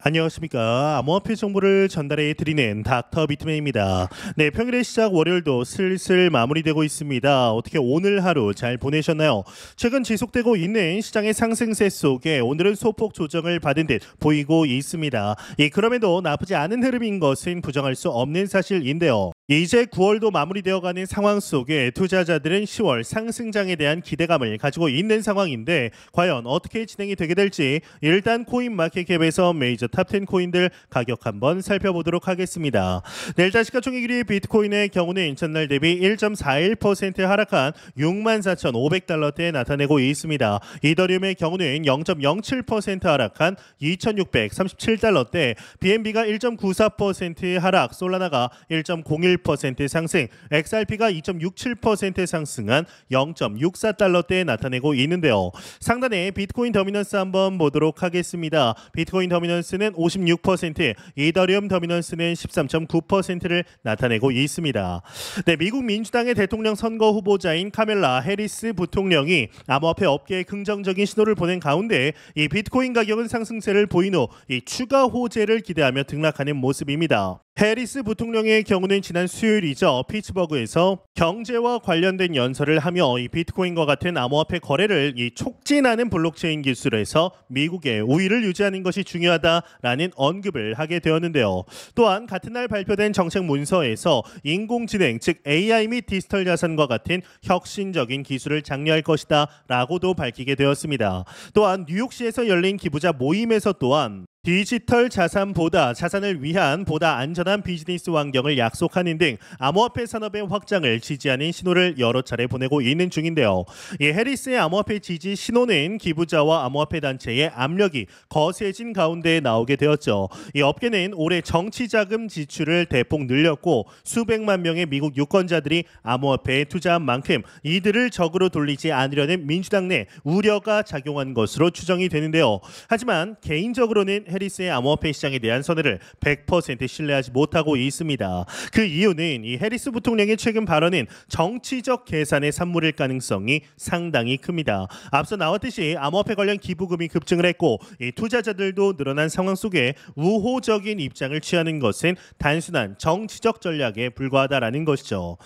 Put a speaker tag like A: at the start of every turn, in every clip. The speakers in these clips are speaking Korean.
A: 안녕하십니까. 암호화폐 정보를 전달해 드리는 닥터 비트맨입니다. 네, 평일의 시작 월요일도 슬슬 마무리되고 있습니다. 어떻게 오늘 하루 잘 보내셨나요? 최근 지속되고 있는 시장의 상승세 속에 오늘은 소폭 조정을 받은 듯 보이고 있습니다. 그럼에도 나쁘지 않은 흐름인 것은 부정할 수 없는 사실인데요. 이제 9월도 마무리되어가는 상황 속에 투자자들은 10월 상승장에 대한 기대감을 가지고 있는 상황인데 과연 어떻게 진행이 되게 될지 일단 코인마켓캡에서 메이저 탑10 코인들 가격 한번 살펴보도록 하겠습니다. 네, 일단 시가총액 1위 비트코인의 경우는 전날 대비 1.41% 하락한 64,500달러대에 나타내고 있습니다. 이더리움의 경우는 0.07% 하락한 2,637달러대, BNB가 1.94% 하락, 솔라나가 1.01% 상승, XRP가 2.67% 상승한 0.64달러대에 나타내고 있는데요. 상단에 비트코인 더미넌스 한번 보도록 하겠습니다. 비트코인 더미넌스는 56%, 이더리움 더미넌스는 13.9%를 나타내고 있습니다. 네, 미국 민주당의 대통령 선거 후보자인 카멜라 해리스 부통령이 암호화폐 업계에 긍정적인 신호를 보낸 가운데 이 비트코인 가격은 상승세를 보인 후 이 추가 호재를 기대하며 등락하는 모습입니다. 해리스 부통령의 경우는 지난 수요일이죠. 피츠버그에서 경제와 관련된 연설을 하며 이 비트코인과 같은 암호화폐 거래를 촉진하는 블록체인 기술에서 미국의 우위를 유지하는 것이 중요하다라는 언급을 하게 되었는데요. 또한 같은 날 발표된 정책 문서에서 인공지능 즉 AI 및 디지털 자산과 같은 혁신적인 기술을 장려할 것이다 라고도 밝히게 되었습니다. 또한 뉴욕시에서 열린 기부자 모임에서 또한 디지털 자산을 위한 보다 안전한 비즈니스 환경을 약속하는 등 암호화폐 산업의 확장을 지지하는 신호를 여러 차례 보내고 있는 중인데요. 이 해리스의 암호화폐 지지 신호는 기부자와 암호화폐 단체의 압력이 거세진 가운데 나오게 되었죠. 이 업계는 올해 정치 자금 지출을 대폭 늘렸고 수백만 명의 미국 유권자들이 암호화폐에 투자한 만큼 이들을 적으로 돌리지 않으려는 민주당 내 우려가 작용한 것으로 추정이 되는데요. 하지만 개인적으로는 해리스의 암호화폐 시장에 대한 선언을 100% 신뢰하지 못하고 있습니다. 그 이유는 이 해리스 부통령의 최근 발언은 정치적 계산에 산물일 가능성이 상당히 큽니다. 앞서 나왔듯이 암호화폐 관련 기부금이 급증을 했고 이 투자자들도 늘어난 상황 속에 우호적인 입장을 취하는 것은 단순한 정치적 전략에 불과하다라는 것이죠.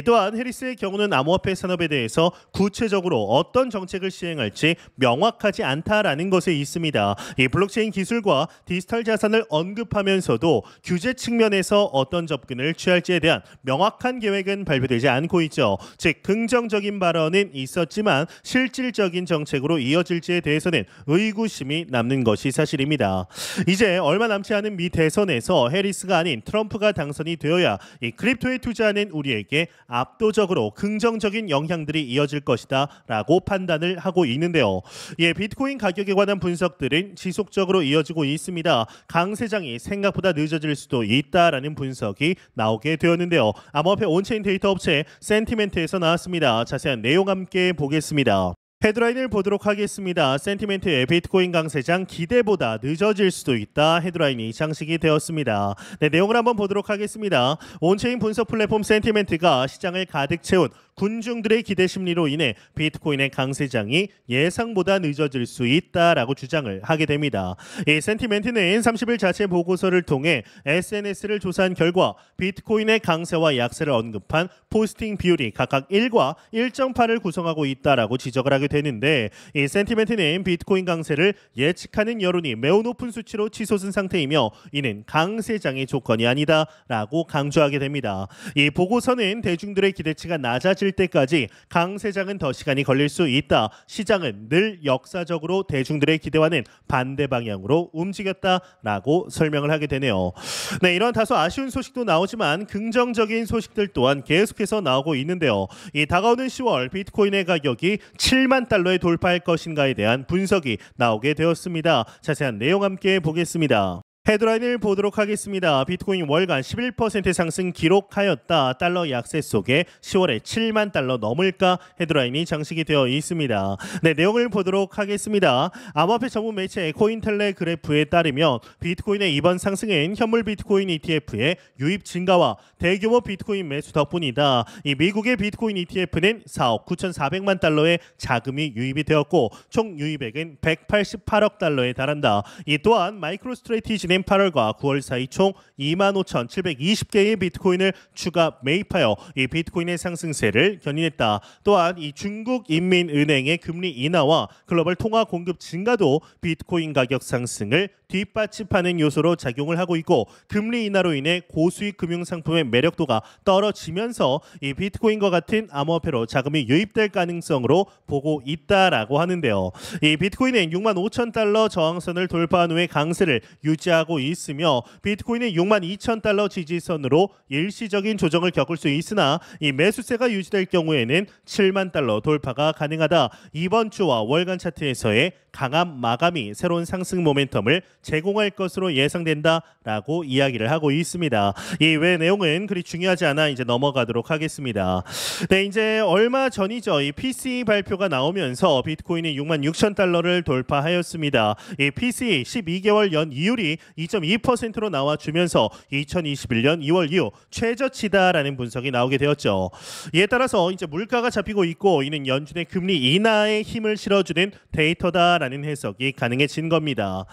A: 또한 해리스의 경우는 암호화폐 산업에 대해서 구체적으로 어떤 정책을 시행할지 명확하지 않다라는 것에 있습니다. 이 블록체인 기술과 디지털 자산을 언급하면서도 규제 측면에서 어떤 접근을 취할지에 대한 명확한 계획은 발표되지 않고 있죠. 즉 긍정적인 발언은 있었지만 실질적인 정책으로 이어질지에 대해서는 의구심이 남는 것이 사실입니다. 이제 얼마 남지 않은 미 대선에서 해리스가 아닌 트럼프가 당선이 되어야 이 크립토에 투자하는 우리에게 압도적으로 긍정적인 영향들이 이어질 것이다 라고 판단을 하고 있는데요. 비트코인 가격에 관한 분석들은 지속적으로 이어지고 있습니다. 강세장이 생각보다 늦어질 수도 있다라는 분석이 나오게 되었는데요. 암호화폐 온체인 데이터 업체 센티멘트에서 나왔습니다. 자세한 내용 함께 보겠습니다. 헤드라인을 보도록 하겠습니다. 센티멘트의 비트코인 강세장 기대보다 늦어질 수도 있다. 헤드라인이 장식이 되었습니다. 네, 내용을 한번 보도록 하겠습니다. 온체인 분석 플랫폼 센티멘트가 시장을 가득 채운 군중들의 기대 심리로 인해 비트코인의 강세장이 예상보다 늦어질 수 있다라고 주장을 하게 됩니다. 이 센티멘트는 30일 자체 보고서를 통해 SNS를 조사한 결과 비트코인의 강세와 약세를 언급한 포스팅 비율이 각각 1과 1.8을 구성하고 있다라고 지적을 하게 되는데 이 센티멘트는 비트코인 강세를 예측하는 여론이 매우 높은 수치로 치솟은 상태이며 이는 강세장의 조건이 아니다라고 강조하게 됩니다. 이 보고서는 대중들의 기대치가 낮아질 때까지 강세장은 더 시간이 걸릴 수 있다. 시장은 늘 역사적으로 대중들의 기대와는 반대 방향으로 움직였다라고 설명을 하게 되네요. 네, 이런 다소 아쉬운 소식도 나오지만 긍정적인 소식들 또한 계속해서 나오고 있는데요. 이 다가오는 10월 비트코인의 가격이 7만 달러에 돌파할 것인가에 대한 분석이 나오게 되었습니다. 자세한 내용 함께 보겠습니다. 헤드라인을 보도록 하겠습니다. 비트코인 월간 11% 상승 기록하였다. 달러 약세 속에 10월에 7만 달러 넘을까 헤드라인이 장식이 되어 있습니다. 네, 내용을 보도록 하겠습니다. 암호화폐 전문 매체 코인텔레그래프에 따르면 비트코인의 이번 상승은 현물 비트코인 ETF의 유입 증가와 대규모 비트코인 매수 덕분이다. 이 미국의 비트코인 ETF는 4억 9,400만 달러의 자금이 유입이 되었고 총 유입액은 188억 달러에 달한다. 이 또한 마이크로스트래티지는 8월과 9월 사이 총 25,720개의 비트코인을 추가 매입하여 이 비트코인의 상승세를 견인했다. 또한 이 중국인민은행의 금리 인하와 글로벌 통화 공급 증가도 비트코인 가격 상승을 뒷받침하는 요소로 작용을 하고 있고 금리 인하로 인해 고수익 금융 상품의 매력도가 떨어지면서 이 비트코인과 같은 암호화폐로 자금이 유입될 가능성으로 보고 있다라고 하는데요. 이 비트코인은 6만 5천 달러 저항선을 돌파한 후에 강세를 유지하고 있으며 비트코인은 6만 2천 달러 지지선으로 일시적인 조정을 겪을 수 있으나 이 매수세가 유지될 경우에는 7만 달러 돌파가 가능하다. 이번 주와 월간 차트에서의 강한 마감이 새로운 상승 모멘텀을 제공할 것으로 예상된다라고 이야기를 하고 있습니다. 이 외 내용은 그리 중요하지 않아 이제 넘어가도록 하겠습니다. 네, 이제 얼마 전이죠. 이 PCE 발표가 나오면서 비트코인이 6만 6천 달러를 돌파하였습니다. 이 PCE 12개월 연 이율이 2.2%로 나와주면서 2021년 2월 이후 최저치다라는 분석이 나오게 되었죠. 이에 따라서 이제 물가가 잡히고 있고 이는 연준의 금리 인하에 힘을 실어주는 데이터다라는 해석이 가능해진 겁니다.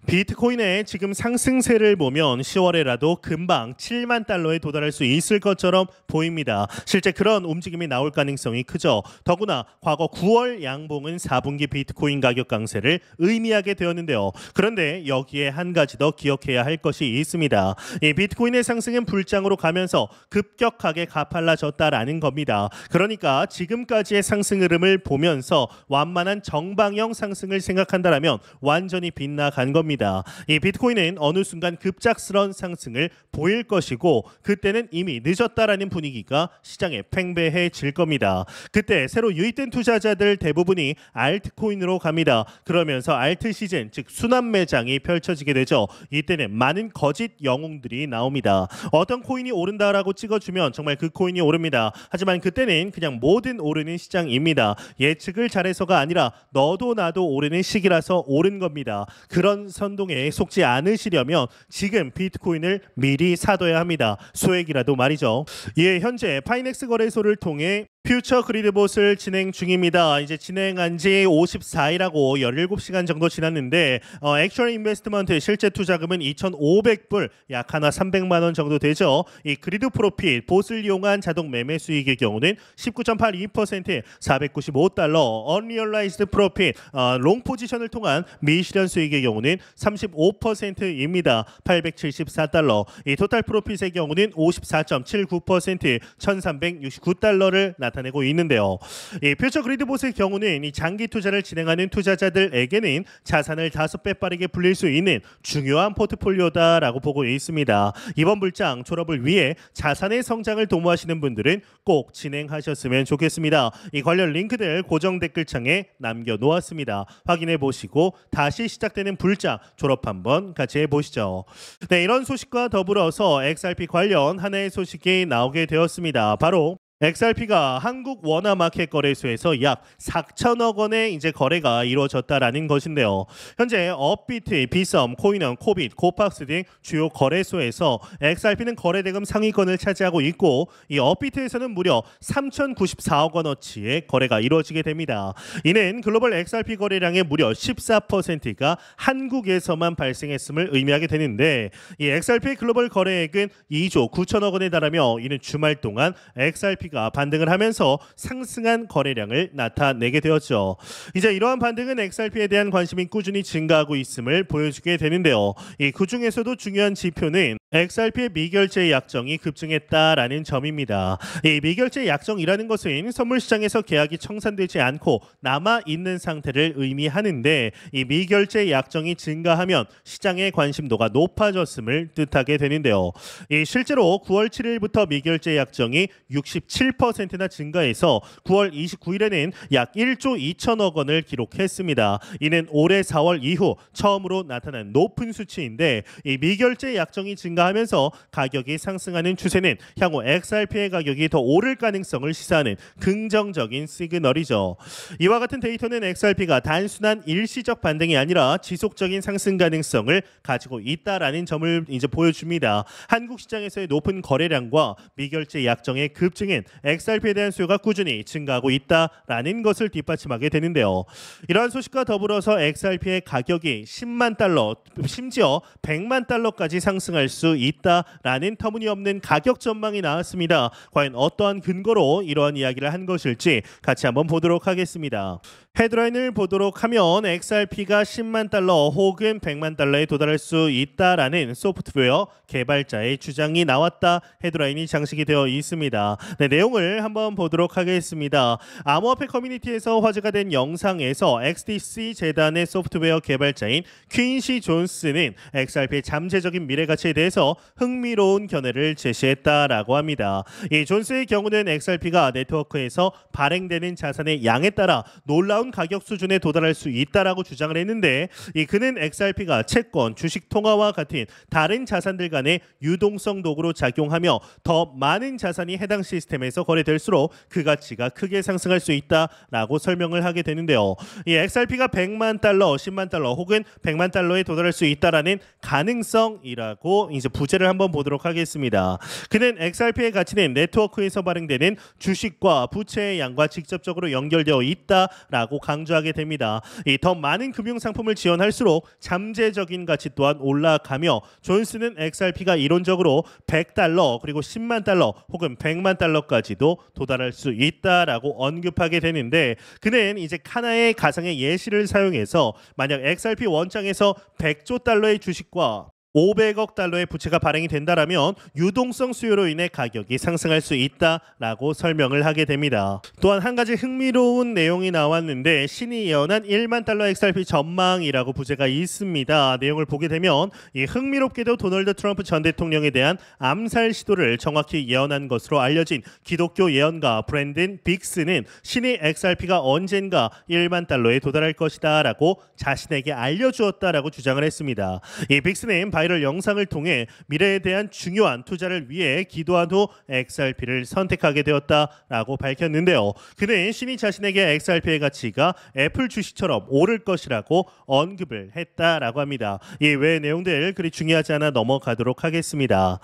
A: 비트코인의 지금 상승세를 보면 10월에라도 금방 7만 달러에 도달할 수 있을 것처럼 보입니다. 실제 그런 움직임이 나올 가능성이 크죠. 더구나 과거 9월 양봉은 4분기 비트코인 가격 강세를 의미하게 되었는데요. 그런데 여기에 한 가지 더 기억해야 할 것이 있습니다. 이 비트코인의 상승은 불장으로 가면서 급격하게 가팔라졌다라는 겁니다. 그러니까 지금까지의 상승 흐름을 보면서 완만한 정방형 상승을 생각한다면 완전히 빗나간 겁니다. 이 비트코인은 어느 순간 급작스러운 상승을 보일 것이고 그때는 이미 늦었다라는 분위기가 시장에 팽배해질 겁니다. 그때 새로 유입된 투자자들 대부분이 알트코인으로 갑니다. 그러면서 알트 시즌 즉 순환 매장이 펼쳐지게 되죠. 이때는 많은 거짓 영웅들이 나옵니다. 어떤 코인이 오른다라고 찍어주면 정말 그 코인이 오릅니다. 하지만 그때는 그냥 뭐든 오르는 시장입니다. 예측을 잘해서가 아니라 너도 나도 오르는 시기라서 오른 겁니다. 그런 선동에 속지 않으시려면 지금 비트코인을 미리 사둬야 합니다. 소액이라도 말이죠. 예, 현재 파이넥스 거래소를 통해 퓨처 그리드봇을 진행 중입니다. 이제 진행한 지 54일하고 17시간 정도 지났는데 액츄얼 인베스트먼트 실제 투자금은 2,500불 약 하나 300만 원 정도 되죠. 이 그리드 프로핏 봇을 이용한 자동 매매 수익의 경우는 19.82% 495달러, 언리얼라이즈드 프로핏 롱 포지션을 통한 미실현 수익의 경우는 35%입니다. 874달러. 이 토탈 프로핏의 경우는 54.79% 1,369달러를 나타내고 있는데요. 이 퓨처 그리드봇의 경우는 이 장기 투자를 진행하는 투자자들에게는 자산을 5배 빠르게 불릴 수 있는 중요한 포트폴리오다라고 보고 있습니다. 이번 불장 졸업을 위해 자산의 성장을 도모하시는 분들은 꼭 진행하셨으면 좋겠습니다. 이 관련 링크들 고정 댓글창에 남겨놓았습니다. 확인해 보시고 다시 시작되는 불장 졸업 한번 같이 해보시죠. 네, 이런 소식과 더불어서 XRP 관련 하나의 소식이 나오게 되었습니다. 바로 XRP가 한국 원화마켓 거래소에서 약 4천억 원의 이제 거래가 이루어졌다라는 것인데요. 현재 업비트, 비썸, 코인원, 코빗, 코팍스 등 주요 거래소에서 XRP는 거래대금 상위권을 차지하고 있고 이 업비트에서는 무려 3,094억 원어치의 거래가 이루어지게 됩니다. 이는 글로벌 XRP 거래량의 무려 14%가 한국에서만 발생했음을 의미하게 되는데 이 XRP의 글로벌 거래액은 2조 9천억 원에 달하며 이는 주말 동안 XRP 가 반등을 하면서 상승한 거래량을 나타내게 되었죠. 이제 이러한 반등은 XRP에 대한 관심이 꾸준히 증가하고 있음을 보여주게 되는데요. 이 그중에서도 중요한 지표는 XRP의 미결제 약정이 급증했다라는 점입니다. 이 미결제 약정이라는 것은 선물 시장에서 계약이 청산되지 않고 남아 있는 상태를 의미하는데 이 미결제 약정이 증가하면 시장의 관심도가 높아졌음을 뜻하게 되는데요. 이 실제로 9월 7일부터 미결제 약정이 67 27%나 증가해서 9월 29일에는 약 1조 2천억 원을 기록했습니다. 이는 올해 4월 이후 처음으로 나타난 높은 수치인데 이 미결제 약정이 증가하면서 가격이 상승하는 추세는 향후 XRP의 가격이 더 오를 가능성을 시사하는 긍정적인 시그널이죠. 이와 같은 데이터는 XRP가 단순한 일시적 반등이 아니라 지속적인 상승 가능성을 가지고 있다라는 점을 이제 보여줍니다. 한국 시장에서의 높은 거래량과 미결제 약정의 급증은 XRP에 대한 수요가 꾸준히 증가하고 있다라는 것을 뒷받침하게 되는데요. 이러한 소식과 더불어서 XRP의 가격이 10만 달러, 심지어 100만 달러까지 상승할 수 있다라는 터무니없는 가격 전망이 나왔습니다. 과연 어떠한 근거로 이러한 이야기를 한 것일지 같이 한번 보도록 하겠습니다. 헤드라인을 보도록 하면 XRP가 10만 달러 혹은 100만 달러에 도달할 수 있다라는 소프트웨어 개발자의 주장이 나왔다. 헤드라인이 장식이 되어 있습니다. 네, 내용을 한번 보도록 하겠습니다. 암호화폐 커뮤니티에서 화제가 된 영상에서 XDC 재단의 소프트웨어 개발자인 퀸시 존스는 XRP의 잠재적인 미래 가치에 대해서 흥미로운 견해를 제시했다라고 합니다. 이 존스의 경우는 XRP가 네트워크에서 발행되는 자산의 양에 따라 놀라운 가격 수준에 도달할 수 있다라고 주장을 했는데 그는 XRP가 채권, 주식 통화와 같은 다른 자산들 간의 유동성 도구로 작용하며 더 많은 자산이 해당 시스템에서 거래될수록 그 가치가 크게 상승할 수 있다라고 설명을 하게 되는데요. 이 XRP가 100만 달러, 10만 달러 혹은 100만 달러에 도달할 수 있다라는 가능성이라고 이제 부제를 한번 보도록 하겠습니다. 그는 XRP의 가치는 네트워크에서 발행되는 주식과 부채의 양과 직접적으로 연결되어 있다라고 강조하게 됩니다. 더 많은 금융 상품을 지원할수록 잠재적인 가치 또한 올라가며 존스는 XRP가 이론적으로 100달러 그리고 10만 달러 혹은 100만 달러까지도 도달할 수 있다라고 언급하게 되는데 그는 이제 하나의 가상의 예시를 사용해서 만약 XRP 원장에서 100조 달러의 주식과 500억 달러의 부채가 발행이 된다라면 유동성 수요로 인해 가격이 상승할 수 있다라고 설명을 하게 됩니다. 또한 한 가지 흥미로운 내용이 나왔는데 신이 예언한 1만 달러 XRP 전망이라고 부제가 있습니다. 내용을 보게 되면 흥미롭게도 도널드 트럼프 전 대통령에 대한 암살 시도를 정확히 예언한 것으로 알려진 기독교 예언가 브랜든 빅스는 신이 XRP가 언젠가 1만 달러에 도달할 것이다 라고 자신에게 알려주었다라고 주장을 했습니다. 이 빅스는 바이럴 영상을 통해 미래에 대한 중요한 투자를 위해 기도한 후 XRP를 선택하게 되었다라고 밝혔는데요. 그는 신이 자신에게 XRP의 가치가 애플 주식처럼 오를 것이라고 언급을 했다라고 합니다. 이 외의 내용들 그리 중요하지 않아 넘어가도록 하겠습니다.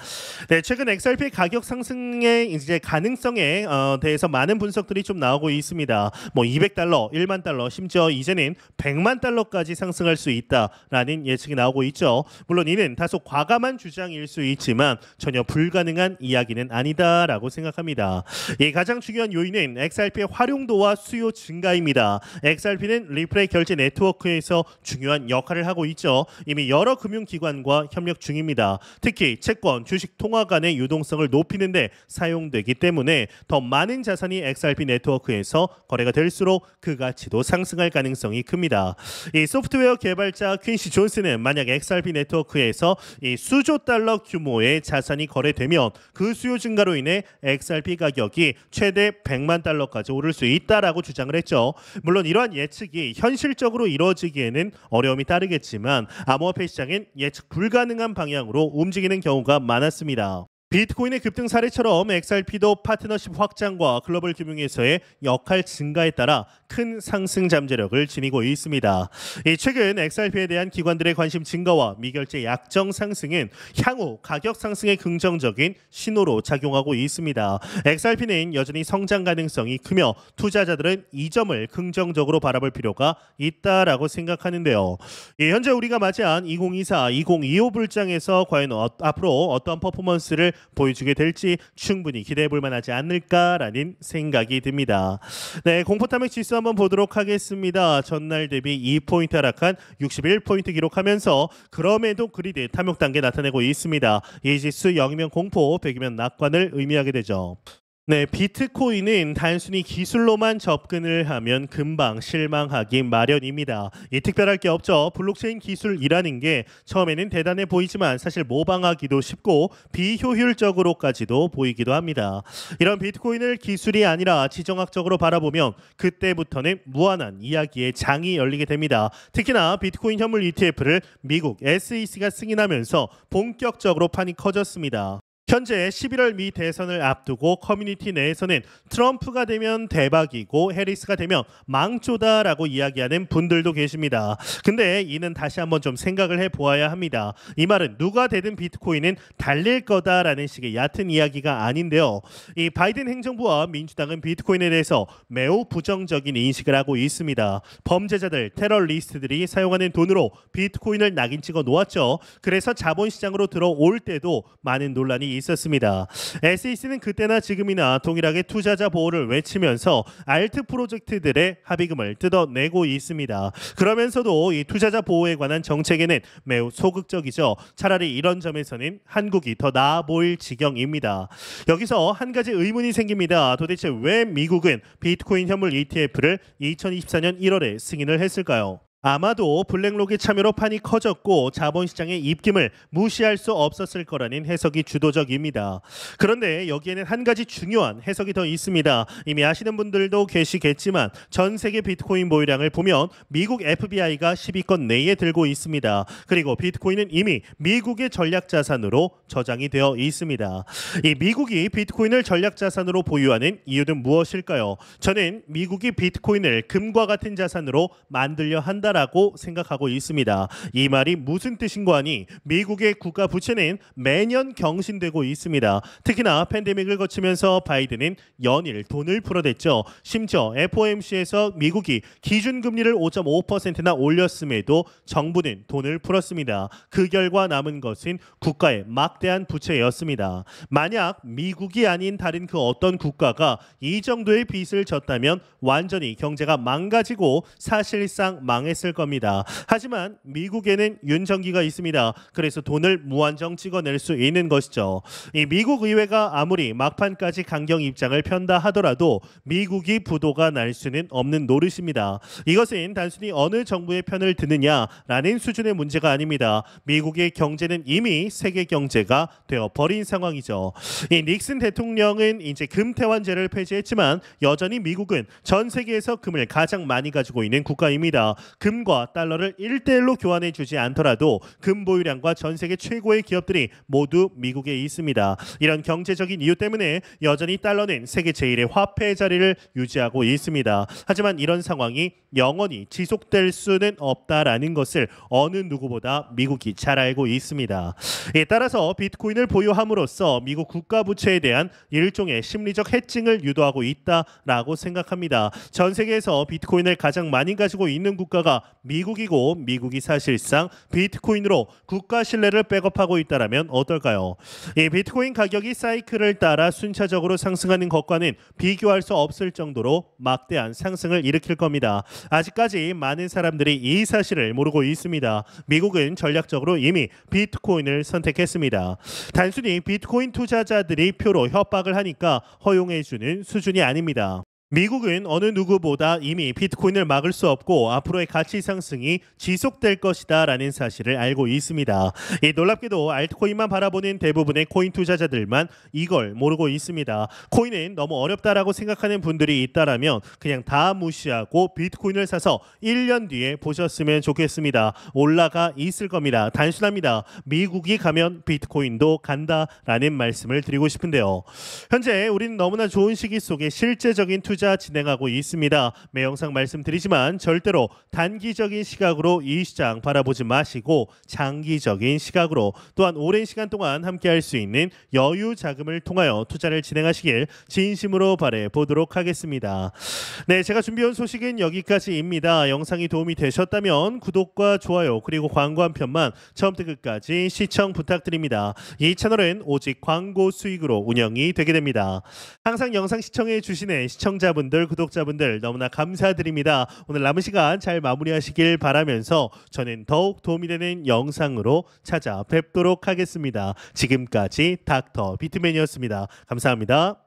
A: 네, 최근 XRP 가격 상승의 이제 가능성에 대해서 많은 분석들이 좀 나오고 있습니다. 200달러, 1만 달러, 심지어 이제는 100만 달러까지 상승할 수 있다라는 예측이 나오고 있죠. 물론 이는 다소 과감한 주장일 수 있지만 전혀 불가능한 이야기는 아니다라고 생각합니다. 가장 중요한 요인은 XRP의 활용도와 수요 증가입니다. XRP는 리플레이 결제 네트워크에서 중요한 역할을 하고 있죠. 이미 여러 금융기관과 협력 중입니다. 특히 채권, 주식 통화 간의 유동성을 높이는 데 사용되기 때문에 더 많은 자산이 XRP 네트워크에서 거래가 될수록 그 가치도 상승할 가능성이 큽니다. 이 소프트웨어 개발자 퀸시 존스는 만약 XRP 네트워크에서 이 수조 달러 규모의 자산이 거래되면 그 수요 증가로 인해 XRP 가격이 최대 100만 달러까지 오를 수 있다라고 주장을 했죠. 물론 이러한 예측이 현실적으로 이루어지기에는 어려움이 따르겠지만 암호화폐 시장은 예측 불가능한 방향으로 움직이는 경우가 많았습니다. 비트코인의 급등 사례처럼 XRP도 파트너십 확장과 글로벌 금융에서의 역할 증가에 따라 큰 상승 잠재력을 지니고 있습니다. 최근 XRP에 대한 기관들의 관심 증가와 미결제 약정 상승은 향후 가격 상승의 긍정적인 신호로 작용하고 있습니다. XRP는 여전히 성장 가능성이 크며 투자자들은 이 점을 긍정적으로 바라볼 필요가 있다라고 생각하는데요. 현재 우리가 맞이한 2024, 2025 불장에서 과연 앞으로 어떤 퍼포먼스를 보여주게 될지 충분히 기대해 볼 만하지 않을까라는 생각이 듭니다. 네, 공포탐욕 지수 한번 보도록 하겠습니다. 전날 대비 2포인트 하락한 61포인트 기록하면서 그럼에도 그리드 탐욕 단계 나타내고 있습니다. 이 지수 0이면 공포, 100이면 낙관을 의미하게 되죠. 네, 비트코인은 단순히 기술로만 접근을 하면 금방 실망하기 마련입니다. 이 특별할 게 없죠. 블록체인 기술이라는 게 처음에는 대단해 보이지만 사실 모방하기도 쉽고 비효율적으로까지도 보이기도 합니다. 이런 비트코인을 기술이 아니라 지정학적으로 바라보면 그때부터는 무한한 이야기의 장이 열리게 됩니다. 특히나 비트코인 현물 ETF를 미국 SEC가 승인하면서 본격적으로 판이 커졌습니다. 현재 11월 미 대선을 앞두고 커뮤니티 내에서는 트럼프가 되면 대박이고 해리스가 되면 망조다라고 이야기하는 분들도 계십니다. 근데 이는 다시 한번 좀 생각을 해보아야 합니다. 이 말은 누가 되든 비트코인은 달릴 거다라는 식의 얕은 이야기가 아닌데요. 이 바이든 행정부와 민주당은 비트코인에 대해서 매우 부정적인 인식을 하고 있습니다. 범죄자들, 테러리스트들이 사용하는 돈으로 비트코인을 낙인 찍어 놓았죠. 그래서 자본시장으로 들어올 때도 많은 논란이 있었습니다. SEC는 그때나 지금이나 동일하게 투자자 보호를 외치면서 알트 프로젝트들의 합의금을 뜯어내고 있습니다. 그러면서도 이 투자자 보호에 관한 정책에는 매우 소극적이죠. 차라리 이런 점에서는 한국이 더 나아 보일 지경입니다. 여기서 한 가지 의문이 생깁니다. 도대체 왜 미국은 비트코인 현물 ETF를 2024년 1월에 승인을 했을까요? 아마도 블랙록의 참여로 판이 커졌고 자본시장의 입김을 무시할 수 없었을 거라는 해석이 주도적입니다. 그런데 여기에는 한 가지 중요한 해석이 더 있습니다. 이미 아시는 분들도 계시겠지만 전 세계 비트코인 보유량을 보면 미국 FBI가 10위권 내에 들고 있습니다. 그리고 비트코인은 이미 미국의 전략자산으로 저장이 되어 있습니다. 이 미국이 비트코인을 전략자산으로 보유하는 이유는 무엇일까요? 저는 미국이 비트코인을 금과 같은 자산으로 만들려 한다 라고 생각하고 있습니다. 이 말이 무슨 뜻인고 하니 미국의 국가 부채는 매년 경신되고 있습니다. 특히나 팬데믹을 거치면서 바이든은 연일 돈을 풀어댔죠. 심지어 FOMC에서 미국이 기준금리를 5.5%나 올렸음에도 정부는 돈을 풀었습니다. 그 결과 남은 것은 국가의 막대한 부채였습니다. 만약 미국이 아닌 다른 그 어떤 국가가 이 정도의 빚을 졌다면 완전히 경제가 망가지고 사실상 망했을 겁니다. 하지만 미국에는 윤정기가 있습니다. 그래서 돈을 무한정 찍어낼 수 있는 것이죠. 이 미국 의회가 아무리 막판까지 강경 입장을 편다 하더라도 미국이 부도가 날 수는 없는 노릇입니다. 이것은 단순히 어느 정부의 편을 드느냐라는 수준의 문제가 아닙니다. 미국의 경제는 이미 세계 경제가 되어 버린 상황이죠. 이 닉슨 대통령은 이제 금태환제를 폐지했지만 여전히 미국은 전 세계에서 금을 가장 많이 가지고 있는 국가입니다. 금과 달러를 1대1로 교환해 주지 않더라도 금 보유량과 전 세계 최고의 기업들이 모두 미국에 있습니다. 이런 경제적인 이유 때문에 여전히 달러는 세계 제1의 화폐 자리를 유지하고 있습니다. 하지만 이런 상황이 영원히 지속될 수는 없다라는 것을 어느 누구보다 미국이 잘 알고 있습니다. 따라서 비트코인을 보유함으로써 미국 국가 부채에 대한 일종의 심리적 해칭을 유도하고 있다라고 생각합니다. 전 세계에서 비트코인을 가장 많이 가지고 있는 국가가 미국이고 미국이 사실상 비트코인으로 국가 신뢰를 백업하고 있다라면 어떨까요? 이 비트코인 가격이 사이클을 따라 순차적으로 상승하는 것과는 비교할 수 없을 정도로 막대한 상승을 일으킬 겁니다. 아직까지 많은 사람들이 이 사실을 모르고 있습니다. 미국은 전략적으로 이미 비트코인을 선택했습니다. 단순히 비트코인 투자자들이 표로 협박을 하니까 허용해주는 수준이 아닙니다. 미국은 어느 누구보다 이미 비트코인을 막을 수 없고 앞으로의 가치 상승이 지속될 것이다 라는 사실을 알고 있습니다. 놀랍게도 알트코인만 바라보는 대부분의 코인 투자자들만 이걸 모르고 있습니다. 코인은 너무 어렵다라고 생각하는 분들이 있다라면 그냥 다 무시하고 비트코인을 사서 1년 뒤에 보셨으면 좋겠습니다. 올라가 있을 겁니다. 단순합니다. 미국이 가면 비트코인도 간다라는 말씀을 드리고 싶은데요. 현재 우리는 너무나 좋은 시기 속에 실제적인 투자 진행하고 있습니다. 매 영상 말씀드리지만 절대로 단기적인 시각으로 이 시장 바라보지 마시고 장기적인 시각으로 또한 오랜 시간 동안 함께할 수 있는 여유 자금을 통하여 투자를 진행하시길 진심으로 바래 보도록 하겠습니다. 네, 제가 준비한 소식은 여기까지입니다. 영상이 도움이 되셨다면 구독과 좋아요 그리고 광고 한 편만 처음부터 끝까지 시청 부탁드립니다. 이 채널은 오직 광고 수익으로 운영이 되게 됩니다. 항상 영상 시청해 주시는 시청자분들, 구독자분들 너무나 감사드립니다. 오늘 남은 시간 잘 마무리하시길 바라면서 저는 더욱 도움이 되는 영상으로 찾아뵙도록 하겠습니다. 지금까지 닥터 비트맨이었습니다. 감사합니다.